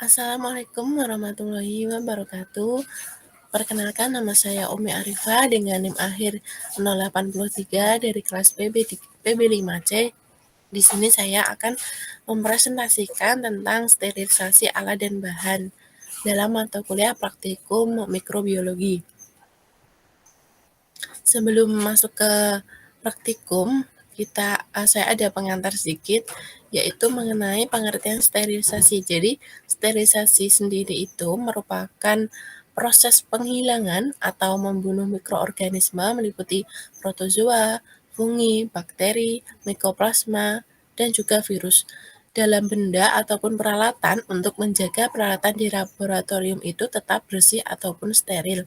Assalamualaikum warahmatullahi wabarakatuh. Perkenalkan, nama saya Umi Arifah dengan NIM akhir 083 dari kelas PB5C. Di sini saya akan mempresentasikan tentang sterilisasi alat dan bahan dalam mata kuliah praktikum mikrobiologi. Sebelum masuk ke praktikum, saya ada pengantar sedikit, yaitu mengenai pengertian sterilisasi. Jadi, sterilisasi sendiri itu merupakan proses penghilangan atau membunuh mikroorganisme meliputi protozoa, fungi, bakteri, mikroplasma, dan juga virus dalam benda ataupun peralatan untuk menjaga peralatan di laboratorium itu tetap bersih ataupun steril,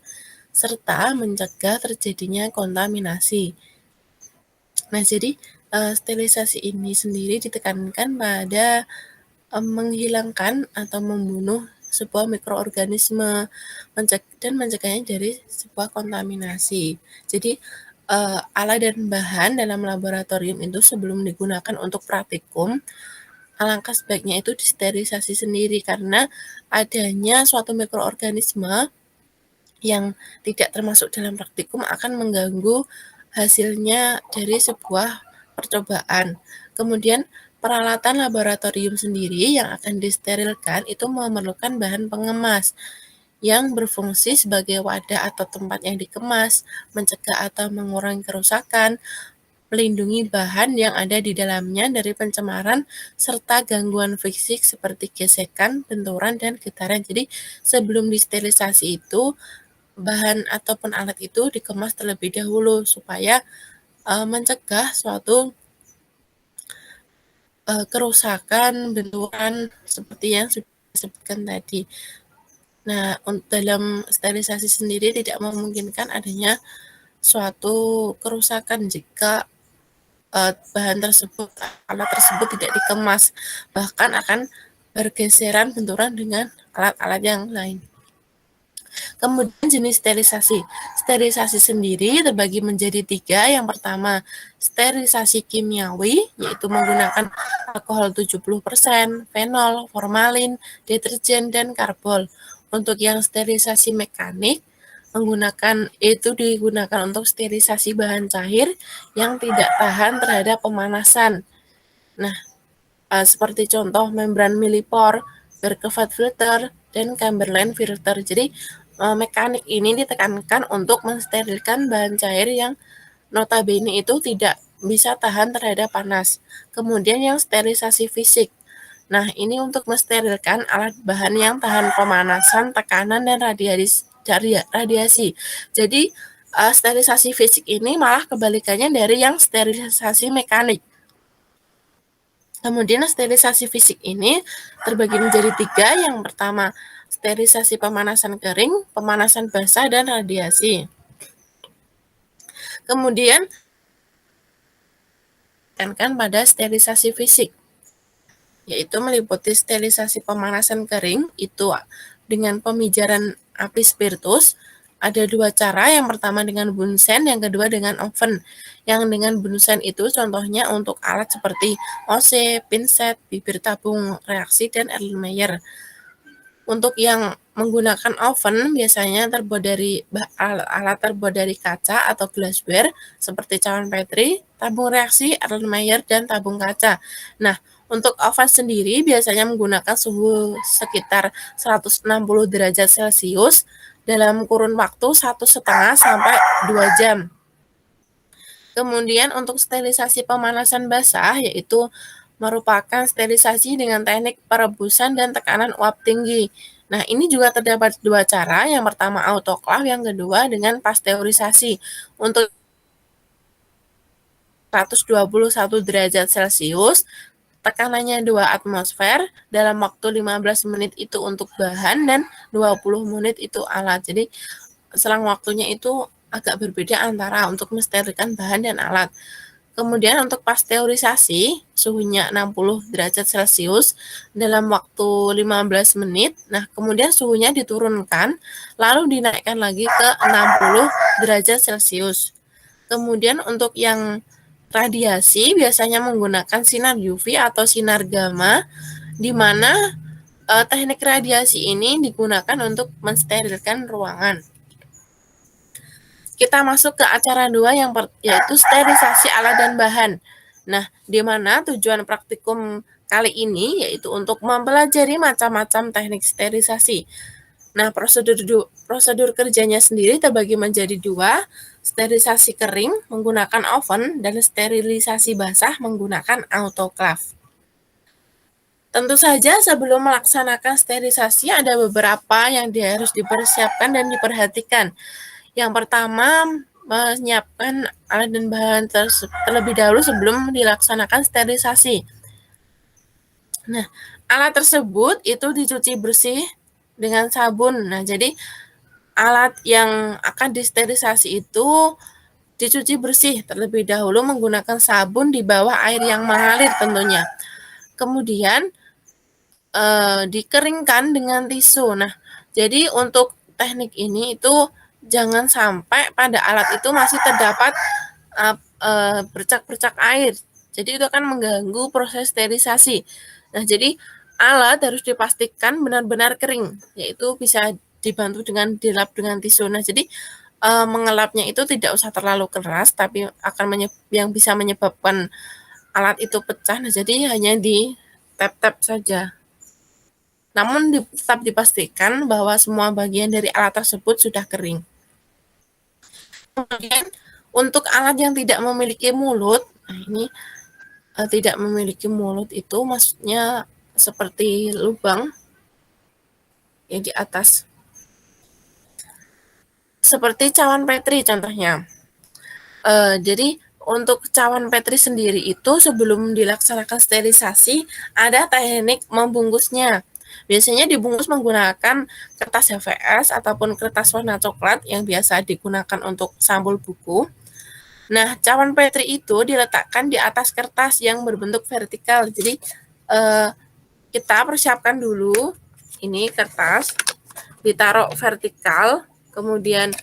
serta mencegah terjadinya kontaminasi. Nah, jadi sterilisasi ini sendiri ditekankan pada menghilangkan atau membunuh sebuah mikroorganisme dan mencegahnya dari sebuah kontaminasi. Jadi alat dan bahan dalam laboratorium itu sebelum digunakan untuk praktikum, alangkah sebaiknya itu disterilisasi sendiri karena adanya suatu mikroorganisme yang tidak termasuk dalam praktikum akan mengganggu hasilnya dari sebuah percobaan. Kemudian peralatan laboratorium sendiri yang akan disterilkan itu memerlukan bahan pengemas yang berfungsi sebagai wadah atau tempat yang dikemas, mencegah atau mengurangi kerusakan, melindungi bahan yang ada di dalamnya dari pencemaran serta gangguan fisik seperti gesekan, benturan, dan getaran. Jadi sebelum disterilisasi itu bahan ataupun alat itu dikemas terlebih dahulu supaya mencegah suatu kerusakan, benturan seperti yang sudah disebutkan tadi. Nah, dalam sterilisasi sendiri tidak memungkinkan adanya suatu kerusakan jika bahan tersebut, alat tersebut tidak dikemas, bahkan akan bergeseran benturan dengan alat-alat yang lain. Kemudian jenis sterilisasi. Sterilisasi sendiri terbagi menjadi 3. Yang pertama, sterilisasi kimiawi, yaitu menggunakan alkohol 70%, fenol, formalin, deterjen, dan karbol. Untuk yang sterilisasi mekanik, digunakan untuk sterilisasi bahan cair yang tidak tahan terhadap pemanasan. Nah, seperti contoh membran millipore, Berkevat filter, dan Chamberlain filter. Jadi mekanik ini ditekankan untuk mensterilkan bahan cair yang notabene itu tidak bisa tahan terhadap panas. Kemudian yang sterilisasi fisik. Nah, ini untuk mensterilkan alat bahan yang tahan pemanasan, tekanan, dan radiasi. Jadi sterilisasi fisik ini malah kebalikannya dari yang sterilisasi mekanik. Kemudian sterilisasi fisik ini terbagi menjadi 3. Yang pertama, sterilisasi pemanasan kering, pemanasan basah, dan radiasi. Kemudian pada sterilisasi fisik, yaitu meliputi sterilisasi pemanasan kering itu dengan pemijaran api spiritus. Ada 2 cara, yang pertama dengan bunsen, yang kedua dengan oven. Yang dengan bunsen itu contohnya untuk alat seperti OC, pinset, bibir tabung reaksi, dan Erlenmeyer. Untuk yang menggunakan oven biasanya alat terbuat dari kaca atau glassware seperti cawan Petri, tabung reaksi, Erlenmeyer, dan tabung kaca. Nah, untuk oven sendiri biasanya menggunakan suhu sekitar 160 derajat Celcius dalam kurun waktu 1,5 sampai 2 jam. Kemudian untuk sterilisasi pemanasan basah yaitu merupakan sterilisasi dengan teknik perebusan dan tekanan uap tinggi. Nah, ini juga terdapat 2 cara, yang pertama autoklaf, yang kedua dengan pasteurisasi. Untuk 121 derajat Celcius, tekanannya 2 atmosfer, dalam waktu 15 menit itu untuk bahan dan 20 menit itu alat. Jadi, selang waktunya itu agak berbeda antara untuk mensterilkan bahan dan alat. Kemudian untuk pasteurisasi, suhunya 60 derajat Celcius dalam waktu 15 menit. Nah, kemudian suhunya diturunkan, lalu dinaikkan lagi ke 60 derajat Celcius. Kemudian untuk yang radiasi biasanya menggunakan sinar UV atau sinar gamma, di mana teknik radiasi ini digunakan untuk mensterilkan ruangan. Kita masuk ke acara 2 yaitu sterilisasi alat dan bahan. Nah, di mana tujuan praktikum kali ini yaitu untuk mempelajari macam-macam teknik sterilisasi. Nah, prosedur kerjanya sendiri terbagi menjadi 2, sterilisasi kering menggunakan oven dan sterilisasi basah menggunakan autoclave. Tentu saja sebelum melaksanakan sterilisasi ada beberapa yang harus dipersiapkan dan diperhatikan. Yang pertama, menyiapkan alat dan bahan terlebih dahulu sebelum dilaksanakan sterilisasi. Nah, alat tersebut itu dicuci bersih dengan sabun. Nah, jadi alat yang akan disterilisasi itu dicuci bersih terlebih dahulu menggunakan sabun di bawah air yang mengalir tentunya. Kemudian dikeringkan dengan tisu. Nah, jadi untuk teknik ini itu jangan sampai pada alat itu masih terdapat bercak-bercak air. Jadi itu akan mengganggu proses sterilisasi. Nah, jadi alat harus dipastikan benar-benar kering, yaitu bisa dibantu dengan dilap dengan tisu. Nah, jadi mengelapnya itu tidak usah terlalu keras, tapi yang bisa menyebabkan alat itu pecah. Nah, jadi hanya di tap-tap saja. Namun tetap dipastikan bahwa semua bagian dari alat tersebut sudah kering. Kemudian untuk alat yang tidak memiliki mulut, nah ini tidak memiliki mulut itu maksudnya seperti lubang yang di atas. Seperti cawan Petri contohnya. Jadi untuk cawan Petri sendiri itu sebelum dilaksanakan sterilisasi ada teknik membungkusnya. Biasanya dibungkus menggunakan kertas HVS ataupun kertas warna coklat yang biasa digunakan untuk sampul buku. Nah, cawan Petri itu diletakkan di atas kertas yang berbentuk vertikal. Jadi kita persiapkan dulu ini kertas, ditaruh vertikal, kemudian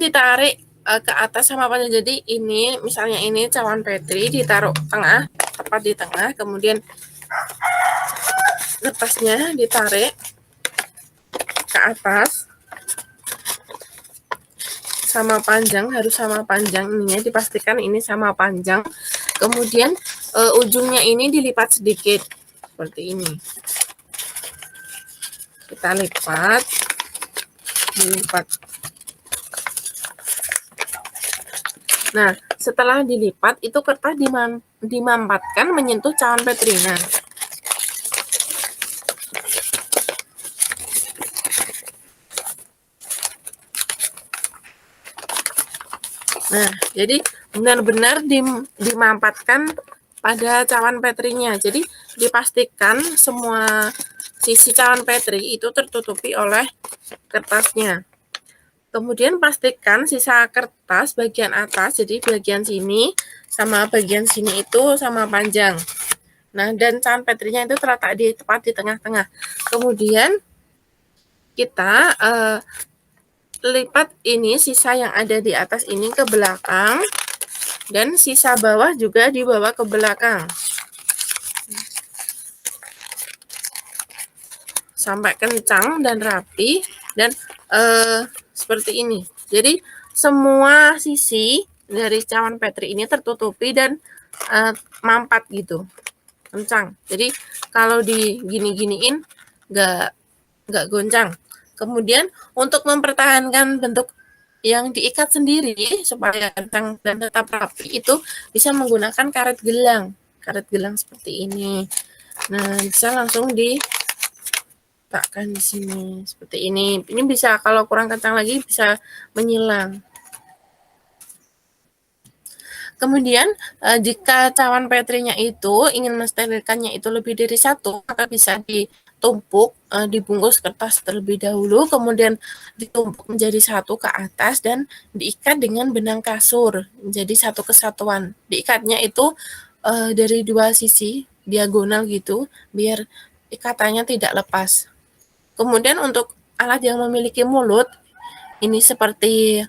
ditarik ke atas sama panjang. Jadi ini misalnya ini cawan Petri ditaruh tengah, tepat di tengah, kemudian kertasnya ditarik ke atas sama panjang, harus sama panjang ininya, dipastikan ini sama panjang. Kemudian ujungnya ini dilipat sedikit seperti ini. Kita lipat, dilipat. Nah, setelah dilipat itu kertas dimampatkan menyentuh cawan Petri. Nah, jadi benar-benar dimampatkan pada cawan Petrinya. Jadi dipastikan semua sisi cawan Petri itu tertutupi oleh kertasnya. Kemudian pastikan sisa kertas bagian atas, jadi bagian sini sama bagian sini itu sama panjang. Nah, dan cawan Petrinya itu terletak tepat di tengah-tengah. Kemudian kita lipat ini sisa yang ada di atas ini ke belakang dan sisa bawah juga dibawa ke belakang sampai kencang dan rapi dan seperti ini. Jadi semua sisi dari cawan Petri ini tertutupi dan mampat gitu, kencang. Jadi kalau digini-giniin nggak goncang. Kemudian untuk mempertahankan bentuk yang diikat sendiri supaya kencang dan tetap rapi itu bisa menggunakan karet gelang seperti ini. Nah, bisa langsung diletakkan di sini seperti ini. Ini bisa kalau kurang kencang lagi bisa menyilang. Kemudian jika cawan Petrinya itu ingin mensterilkannya itu lebih dari satu, maka bisa ditumpuk, dibungkus kertas terlebih dahulu, kemudian ditumpuk menjadi satu ke atas dan diikat dengan benang kasur menjadi satu kesatuan. Diikatnya itu dari dua sisi diagonal gitu, biar ikatannya tidak lepas. Kemudian untuk alat yang memiliki mulut, ini seperti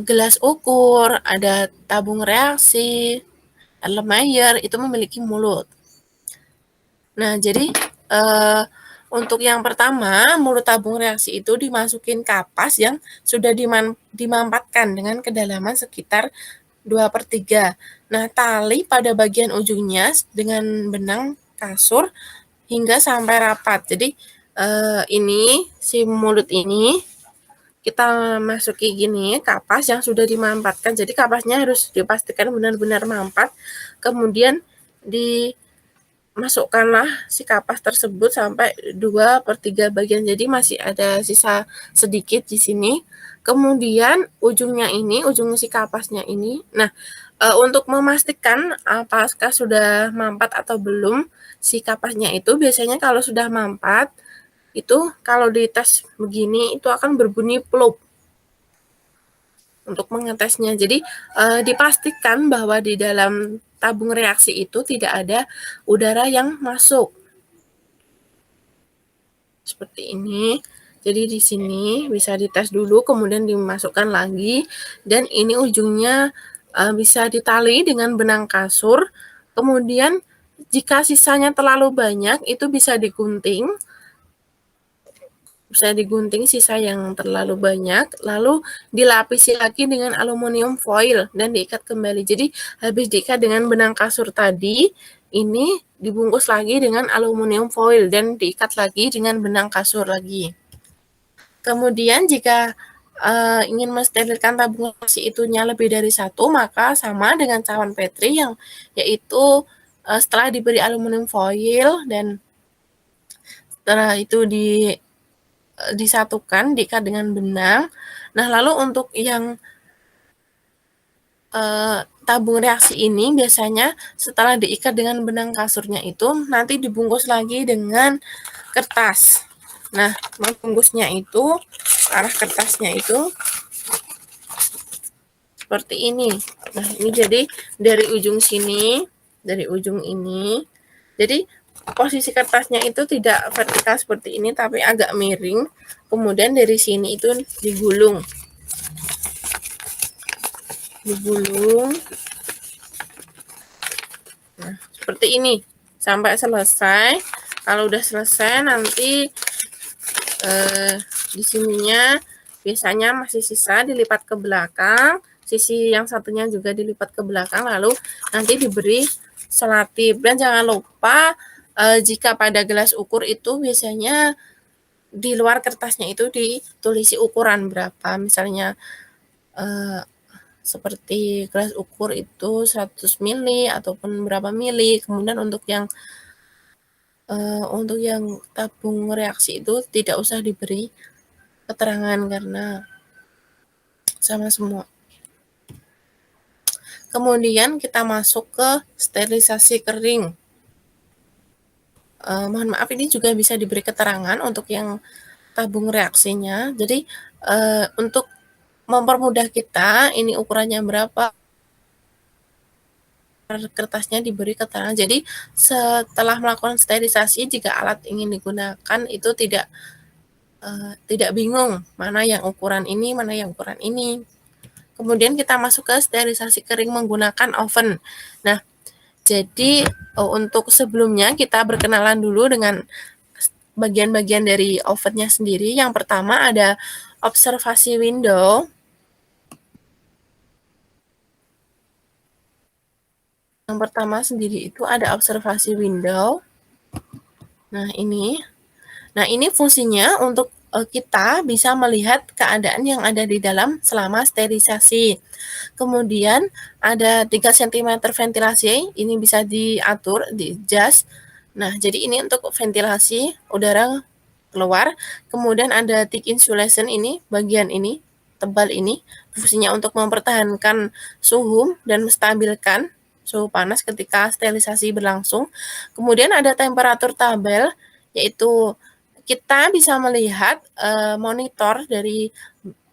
gelas ukur, ada tabung reaksi, Erlenmeyer itu memiliki mulut. Nah, jadi untuk yang pertama, mulut tabung reaksi itu dimasukin kapas yang sudah dimampatkan dengan kedalaman sekitar 2/3. Nah, tali pada bagian ujungnya dengan benang kasur hingga sampai rapat. Jadi, ini si mulut ini kita masuki gini kapas yang sudah dimampatkan. Jadi kapasnya harus dipastikan benar-benar mampat. Kemudian dimasukkanlah si kapas tersebut sampai 2/3 bagian. Jadi masih ada sisa sedikit di sini. Kemudian ujungnya ini, ujung si kapasnya ini. Nah, untuk memastikan apakah sudah mampat atau belum si kapasnya itu, biasanya kalau sudah mampat itu kalau dites begini itu akan berbunyi plop untuk mengetesnya. Jadi dipastikan bahwa di dalam tabung reaksi itu tidak ada udara yang masuk. Seperti ini. Jadi di sini bisa dites dulu, kemudian dimasukkan lagi, dan ini ujungnya bisa ditali dengan benang kasur. Kemudian jika sisanya terlalu banyak, itu bisa digunting sisa yang terlalu banyak, lalu dilapisi lagi dengan aluminium foil dan diikat kembali. Jadi habis diikat dengan benang kasur tadi, ini dibungkus lagi dengan aluminium foil dan diikat lagi dengan benang kasur lagi. Kemudian jika ingin mensterilkan tabung reaksi itunya lebih dari satu, maka sama dengan cawan Petri yang yaitu setelah diberi aluminium foil dan setelah itu disatukan, diikat dengan benang. Nah, lalu untuk yang tabung reaksi ini biasanya setelah diikat dengan benang kasurnya itu nanti dibungkus lagi dengan kertas. Nah, membungkusnya itu arah kertasnya itu seperti ini. Nah, ini jadi dari ujung sini, dari ujung ini. Jadi posisi kertasnya itu tidak vertikal seperti ini tapi agak miring. Kemudian dari sini itu digulung. Nah, seperti ini sampai selesai. Kalau udah selesai nanti di sininya biasanya masih sisa dilipat ke belakang, sisi yang satunya juga dilipat ke belakang, lalu nanti diberi selotip. Dan jangan lupa jika pada gelas ukur itu biasanya di luar kertasnya itu ditulisi ukuran berapa, misalnya seperti gelas ukur itu 100 mili ataupun berapa mili. Kemudian untuk yang tabung reaksi itu tidak usah diberi keterangan karena sama semua. Kemudian kita masuk ke sterilisasi kering. Mohon maaf, ini juga bisa diberi keterangan untuk yang tabung reaksinya. Jadi untuk mempermudah kita, ini ukurannya berapa, kertasnya diberi keterangan. Jadi setelah melakukan sterilisasi, jika alat ingin digunakan itu tidak bingung mana yang ukuran ini, mana yang ukuran ini. Kemudian kita masuk ke sterilisasi kering menggunakan oven. Nah, jadi untuk sebelumnya kita berkenalan dulu dengan bagian-bagian dari ovennya sendiri. Yang pertama ada observasi window. Yang pertama sendiri itu ada observasi window. Nah, ini fungsinya untuk kita bisa melihat keadaan yang ada di dalam selama sterilisasi. Kemudian ada 3 cm ventilasi, ini bisa diatur, di-adjust. Nah, jadi ini untuk ventilasi udara keluar. Kemudian ada thick insulation, ini bagian ini, tebal ini, fungsinya untuk mempertahankan suhu dan menstabilkan suhu panas ketika sterilisasi berlangsung. Kemudian ada temperatur tabel, yaitu kita bisa melihat monitor dari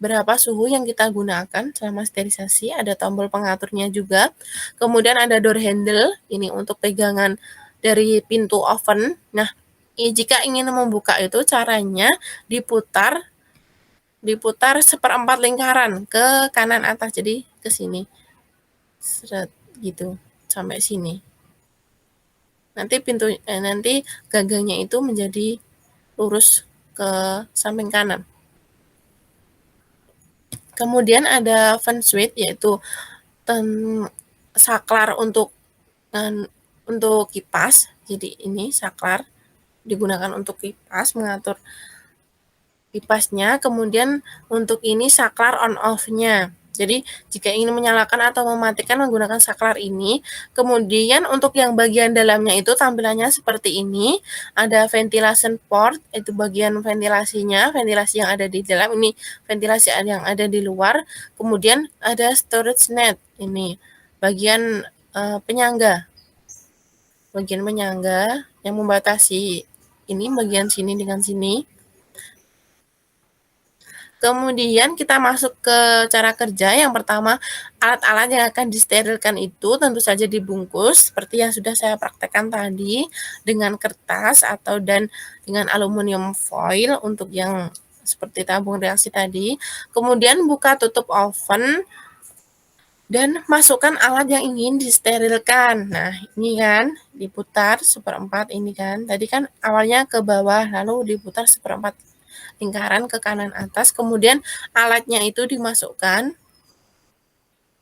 berapa suhu yang kita gunakan selama sterilisasi, ada tombol pengaturnya juga. Kemudian ada door handle, ini untuk pegangan dari pintu oven. Nah, jika ingin membuka itu caranya diputar 1/4 lingkaran ke kanan atas, jadi ke sini. Seret gitu sampai sini. nanti gagangnya itu menjadi lurus ke samping kanan. Kemudian ada fan switch, yaitu saklar untuk kipas. Jadi ini saklar digunakan untuk kipas, mengatur kipasnya. Kemudian untuk ini saklar on off-nya. Jadi jika ingin menyalakan atau mematikan menggunakan saklar ini. Kemudian untuk yang bagian dalamnya itu tampilannya seperti ini. Ada ventilation port, itu bagian ventilasinya, ventilasi yang ada di dalam, ini ventilasi yang ada di luar. Kemudian ada storage net, ini bagian penyangga. Bagian penyangga yang membatasi ini bagian sini dengan sini. Kemudian kita masuk ke cara kerja. Yang pertama, alat-alat yang akan disterilkan itu tentu saja dibungkus seperti yang sudah saya praktekkan tadi dengan kertas dan dengan aluminium foil untuk yang seperti tabung reaksi tadi. Kemudian buka tutup oven dan masukkan alat yang ingin disterilkan. Nah, ini kan diputar seperempat ini kan. Tadi kan awalnya ke bawah lalu diputar seperempat lingkaran ke kanan atas, kemudian alatnya itu dimasukkan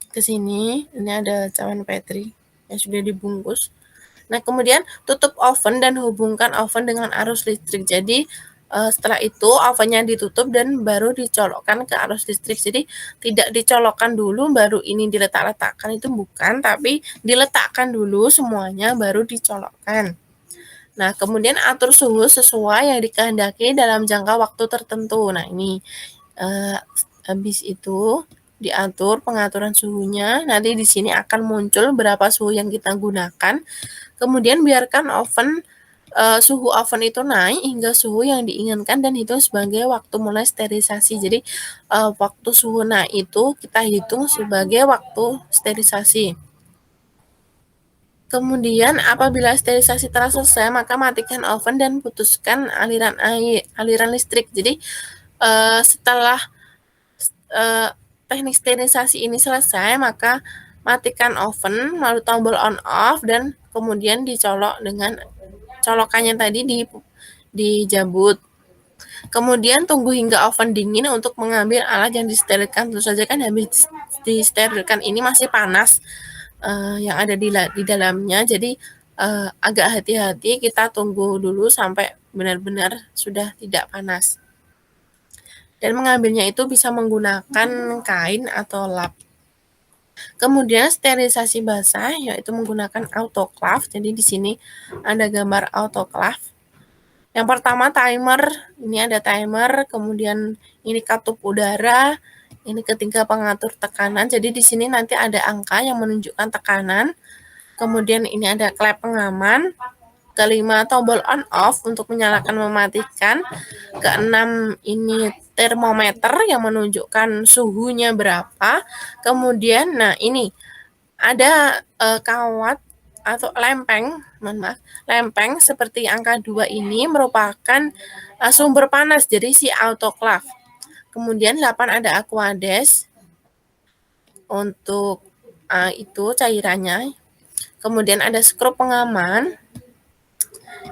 ke sini. Ini ada cawan Petri yang sudah dibungkus. Nah, kemudian tutup oven dan hubungkan oven dengan arus listrik. Jadi setelah itu ovennya ditutup dan baru dicolokkan ke arus listrik. Jadi tidak dicolokkan dulu baru ini diletak-letakkan, itu bukan, tapi diletakkan dulu semuanya baru dicolokkan. Nah, kemudian atur suhu sesuai yang dikehendaki dalam jangka waktu tertentu. Nah, ini habis itu diatur pengaturan suhunya. Nanti di sini akan muncul berapa suhu yang kita gunakan. Kemudian biarkan suhu oven itu naik hingga suhu yang diinginkan dan hitung sebagai waktu mulai sterilisasi. Jadi waktu suhu naik itu kita hitung sebagai waktu sterilisasi. Kemudian apabila sterilisasi telah selesai, maka matikan oven dan putuskan aliran listrik. Jadi setelah teknik sterilisasi ini selesai, maka matikan oven, lalu tombol on off dan kemudian dicolok dengan colokannya tadi dijabut. Kemudian tunggu hingga oven dingin untuk mengambil alat yang disterilkan. Tentu saja kan habis disterilkan ini masih panas yang ada di dalamnya. Jadi agak hati-hati, kita tunggu dulu sampai benar-benar sudah tidak panas. Dan mengambilnya itu bisa menggunakan kain atau lap. Kemudian sterilisasi basah yaitu menggunakan autoclave. Jadi di sini ada gambar autoclave. Yang pertama timer, ini ada timer, kemudian ini katup udara, ini ketiga pengatur tekanan. Jadi di sini nanti ada angka yang menunjukkan tekanan. Kemudian ini ada klep pengaman. Kelima, tombol on off untuk menyalakan mematikan. Keenam, ini termometer yang menunjukkan suhunya berapa. Kemudian, nah ini ada kawat atau lempeng seperti angka 2 ini merupakan sumber panas dari si autoclave. Kemudian 8 ada aquades untuk itu cairannya. Kemudian ada skrup pengaman.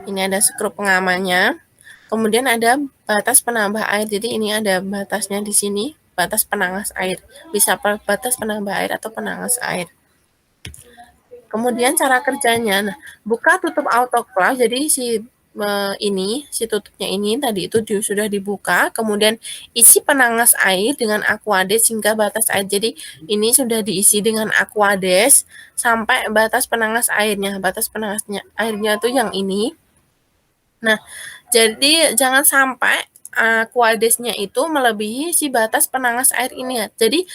Ini ada skrup pengamannya. Kemudian ada batas penambah air. Jadi ini ada batasnya di sini, batas penangas air. Bisa batas penambah air atau penangas air. Kemudian cara kerjanya, nah, buka tutup autoclave. Jadi si tutupnya ini tadi itu sudah dibuka, kemudian isi penangas air dengan aquades hingga batas air. Jadi ini sudah diisi dengan aquades sampai batas penangas airnya. Batas penangasnya airnya itu yang ini. Nah, jadi jangan sampai aquadesnya itu melebihi si batas penangas air ini ya. Jadi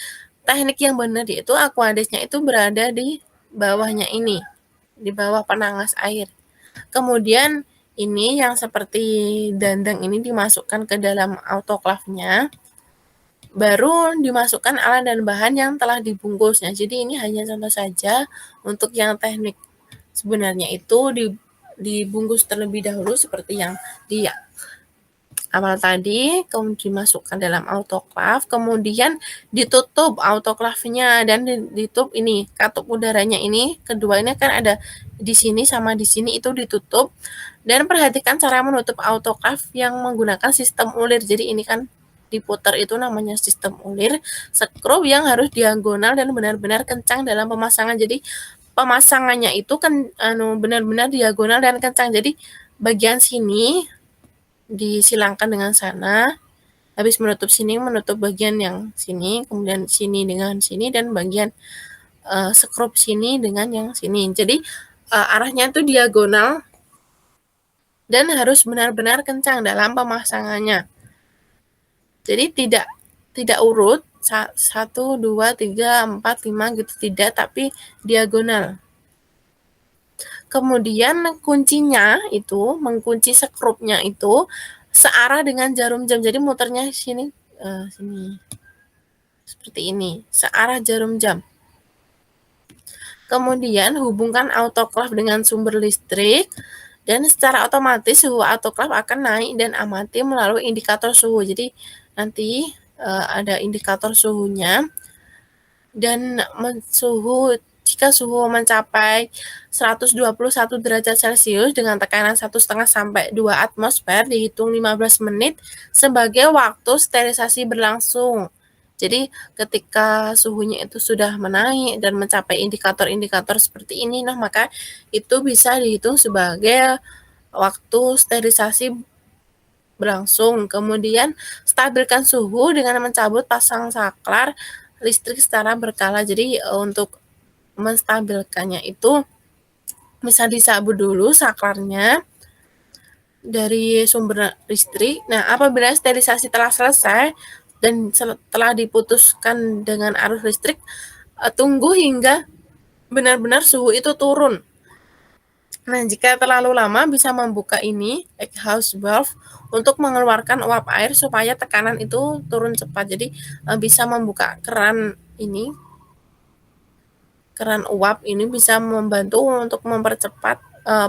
teknik yang benar itu aquadesnya itu berada di bawahnya ini, di bawah penangas air. Kemudian ini yang seperti dandang ini dimasukkan ke dalam autoclave-nya, baru dimasukkan alat dan bahan yang telah dibungkusnya. Jadi ini hanya contoh saja untuk yang teknik sebenarnya itu dibungkus terlebih dahulu seperti yang di awal tadi, kemudian dimasukkan dalam autoclave, kemudian ditutup autoclave-nya dan ditutup ini katup udaranya ini. Kedua ini kan ada di sini sama di sini itu ditutup. Dan perhatikan cara menutup autoclave yang menggunakan sistem ulir. Jadi ini kan diputar itu namanya sistem ulir. Skrup yang harus diagonal dan benar-benar kencang dalam pemasangan. Jadi pemasangannya itu kan benar-benar diagonal dan kencang. Jadi bagian sini disilangkan dengan sana. Habis menutup sini, menutup bagian yang sini, kemudian sini dengan sini, dan bagian skrup sini dengan yang sini. Jadi arahnya itu diagonal dan harus benar-benar kencang dalam pemasangannya. Jadi tidak urut 1, 2, 3, 4, 5 gitu, tidak, tapi diagonal. Kemudian kuncinya itu, mengunci skrupnya itu searah dengan jarum jam. Jadi muternya sini, sini. Seperti ini, searah jarum jam. Kemudian hubungkan autoclave dengan sumber listrik dan secara otomatis suhu autoclave akan naik dan amati melalui indikator suhu. Jadi nanti ada indikator suhunya dan jika suhu mencapai 121 derajat Celcius dengan tekanan 1,5 sampai 2 atmosfer dihitung 15 menit sebagai waktu sterilisasi berlangsung. Jadi ketika suhunya itu sudah menaik dan mencapai indikator-indikator seperti ini, nah maka itu bisa dihitung sebagai waktu sterilisasi berlangsung. Kemudian stabilkan suhu dengan mencabut pasang saklar listrik secara berkala. Jadi untuk menstabilkannya itu bisa dicabut dulu saklarnya dari sumber listrik. Nah, apabila sterilisasi telah selesai dan telah diputuskan dengan arus listrik, tunggu hingga benar-benar suhu itu turun. Nah, jika terlalu lama bisa membuka ini house valve untuk mengeluarkan uap air supaya tekanan itu turun cepat. Jadi bisa membuka keran ini, keran uap ini bisa membantu untuk mempercepat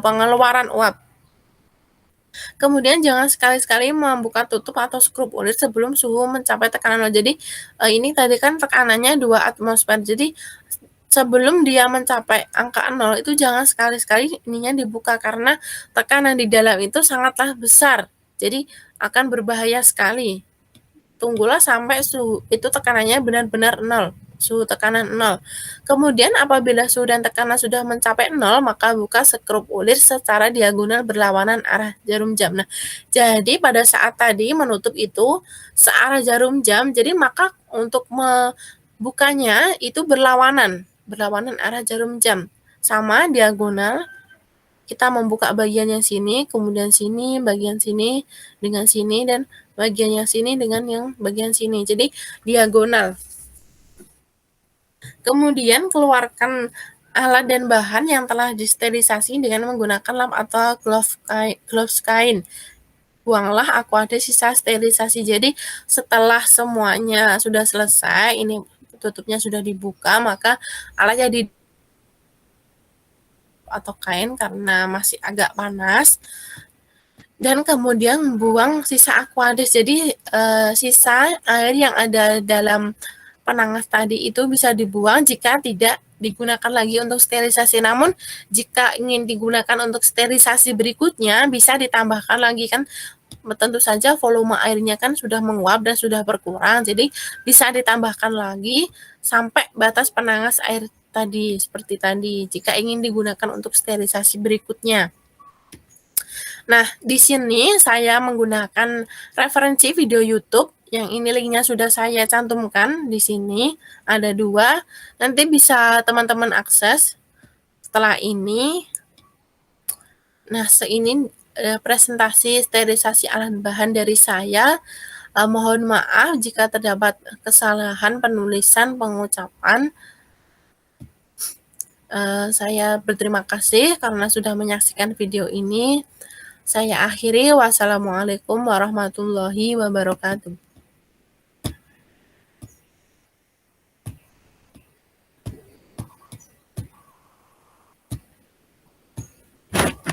pengeluaran uap. Kemudian jangan sekali-sekali membuka tutup atau skrup ulir sebelum suhu mencapai tekanan 0. Jadi ini tadi kan tekanannya 2 atmosfer. Jadi sebelum dia mencapai angka 0 itu jangan sekali-sekali ininya dibuka karena tekanan di dalam itu sangatlah besar. Jadi akan berbahaya sekali. Tunggulah sampai suhu itu tekanannya benar-benar 0. Suhu tekanan 0. Kemudian apabila suhu dan tekanan sudah mencapai 0, maka buka skrup ulir secara diagonal berlawanan arah jarum jam. Nah, jadi pada saat tadi menutup itu searah jarum jam, jadi maka untuk membukanya itu berlawanan arah jarum jam. Sama diagonal, kita membuka bagian yang sini, kemudian sini, bagian sini dengan sini, dan bagian yang sini dengan yang bagian sini. Jadi diagonal. Kemudian keluarkan alat dan bahan yang telah disterilisasi dengan menggunakan lap atau gloves kain. Buanglah aquade sisa sterilisasi. Jadi setelah semuanya sudah selesai, ini tutupnya sudah dibuka, maka alatnya atau kain karena masih agak panas. Dan kemudian buang sisa aquades. Jadi sisa air yang ada dalam penangas tadi itu bisa dibuang jika tidak digunakan lagi untuk sterilisasi. Namun jika ingin digunakan untuk sterilisasi berikutnya bisa ditambahkan lagi, kan tentu saja volume airnya kan sudah menguap dan sudah berkurang. Jadi bisa ditambahkan lagi sampai batas penangas air tadi seperti tadi jika ingin digunakan untuk sterilisasi berikutnya. Nah, di sini saya menggunakan referensi video YouTube yang ini linknya sudah saya cantumkan di sini, ada 2. Nanti bisa teman-teman akses setelah ini. Nah, ini presentasi sterilisasi alat bahan dari saya. Mohon maaf jika terdapat kesalahan penulisan, pengucapan. Saya berterima kasih karena sudah menyaksikan video ini. Saya akhiri. Wassalamualaikum warahmatullahi wabarakatuh.